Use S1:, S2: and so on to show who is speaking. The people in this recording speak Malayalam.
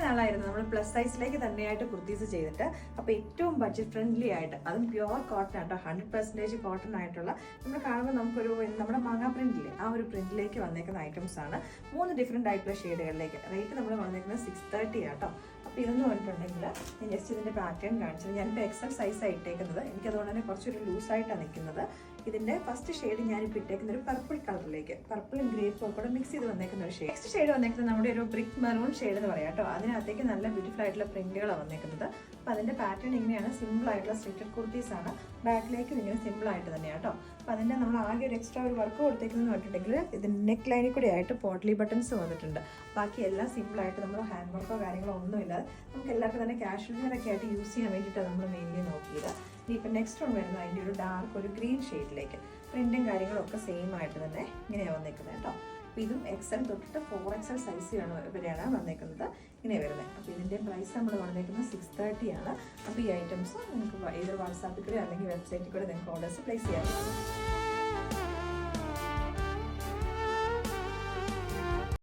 S1: നാളായിരുന്നു നമ്മൾ പ്ലസ് സൈസിലേക്ക് തന്നെയായിട്ട് കുർത്തീസ് ചെയ്തിട്ട്. അപ്പോൾ ഏറ്റവും ബഡ്ജറ്റ് ഫ്രണ്ട്ലി ആയിട്ട്, അതും പ്യുവർ കോട്ടൺ ആട്ടോ, 100% കോട്ടൺ ആയിട്ടുള്ള, നമ്മൾ കാണുമ്പോൾ നമുക്കൊരു നമ്മുടെ മാങ്ങാ പ്രിന്റില്ലേ ആ ഒരു പ്രിന്റിലേക്ക് വന്നേക്കുന്ന ഐറ്റംസ് ആണ്. 3 ഡിഫറെൻ്റ് ആയിട്ടുള്ള ഷെയ്ഡുകളിലേക്ക്. റേറ്റ് നമ്മൾ വന്നേക്കുന്നത് 630 ആട്ടോ. അപ്പോൾ ഇതെന്ന് പറഞ്ഞിട്ടുണ്ടെങ്കിൽ ഞാൻ ജസ്റ്റ് ഇതിൻ്റെ പാറ്റേൺ കാണിച്ചത്. ഞാനിപ്പോൾ എക്സൽ സൈസാണ് ഇട്ടേക്കുന്നത്. എനിക്കതുകൊണ്ട് തന്നെ കുറച്ചൊരു ലൂസായിട്ടാണ് നിൽക്കുന്നത്. ഇതിൻ്റെ ഫസ്റ്റ് ഷെയ്ഡ് ഞാനിപ്പോൾ ഇട്ടേക്കുന്ന ഒരു പർപ്പിൾ കളറിലേക്ക്, പർപ്പിളും ഗ്രേപ്പും കൂടെ മിക്സ് ചെയ്ത് വന്നേക്കുന്ന ഒരു ഷെയ്ഡ്. നെക്സ്റ്റ് ഷെയ്ഡ് വന്നേക്കുന്നത് നമ്മുടെ ഒരു ബ്രിക്ക് മെറൂൺ ഷെയ്ഡ് എന്ന് പറയാം കേട്ടോ. അതിനകത്തേക്ക് നല്ല ബ്യൂട്ടിഫുൾ ആയിട്ടുള്ള പ്രിന്റുകളാണ് വന്നേക്കുന്നത്. അപ്പോൾ അതിൻ്റെ പാറ്റേൺ ഇങ്ങനെയാണ്. സിമ്പിൾ ആയിട്ടുള്ള സ്ട്രിക്റ്റഡ് കുർത്തീസ് ആണ്. ബാക്കിലേക്ക് ഇങ്ങനെ സിമ്പിൾ ആയിട്ട് തന്നെയാണ് കേട്ടോ. അപ്പോൾ അതിൻ്റെ നമ്മൾ ആകെ ഒരു എക്സ്ട്രാ ഒരു വർക്ക് കൊടുത്തേക്കുന്നതെന്ന് പറഞ്ഞിട്ടുണ്ടെങ്കിൽ ഇതിൻ്റെ നെക്ക് ലൈനിൽ കൂടെ ആയിട്ട് പോട്ട്ലി ബട്ടൺസ് വന്നിട്ടുണ്ട്. ബാക്കി എല്ലാം സിമ്പിളായിട്ട് നമ്മൾ ഹാൻഡ് വർക്കോ കാര്യങ്ങളോ ഒന്നുമില്ലാതെ നമുക്ക് എല്ലാവർക്കും തന്നെ കാഷ്വൽ വെയറൊക്കെ ആയിട്ട് യൂസ് ചെയ്യാൻ വേണ്ടിയിട്ടാണ് നമ്മൾ മെയിൻലി നോക്കിയത്. ഇനിയിപ്പോൾ നെക്സ്റ്റ് വൺ വരുന്നത് അതിൻ്റെ ഒരു ഡാർക്ക് ഒരു ഗ്രീൻ ഷെയ്ഡിലേക്ക്. പ്രിൻറ്റും കാര്യങ്ങളും ഒക്കെ സെയിം ആയിട്ട് തന്നെ ഇങ്ങനെയാണ് വന്നേക്കുന്നത് കേട്ടോ. അപ്പോൾ ഇതും XL തൊട്ടിട്ട് 4XL സൈസ് വരെയാണ് വന്നേക്കുന്നത്. ഇങ്ങനെ വരുന്നത്. അപ്പോൾ ഇതിൻ്റെ പ്രൈസ് നമ്മൾ വന്നേക്കുന്നത് 630 ആണ്. അപ്പോൾ ഈ ഐറ്റംസ് നിങ്ങൾക്ക് ഏതൊരു വാട്സാപ്പിൽ കൂടെ അല്ലെങ്കിൽ വെബ്സൈറ്റിൽ കൂടെ നിങ്ങൾക്ക് ഓർഡേഴ്സ് പ്ലേസ് ചെയ്യാൻ പറ്റും.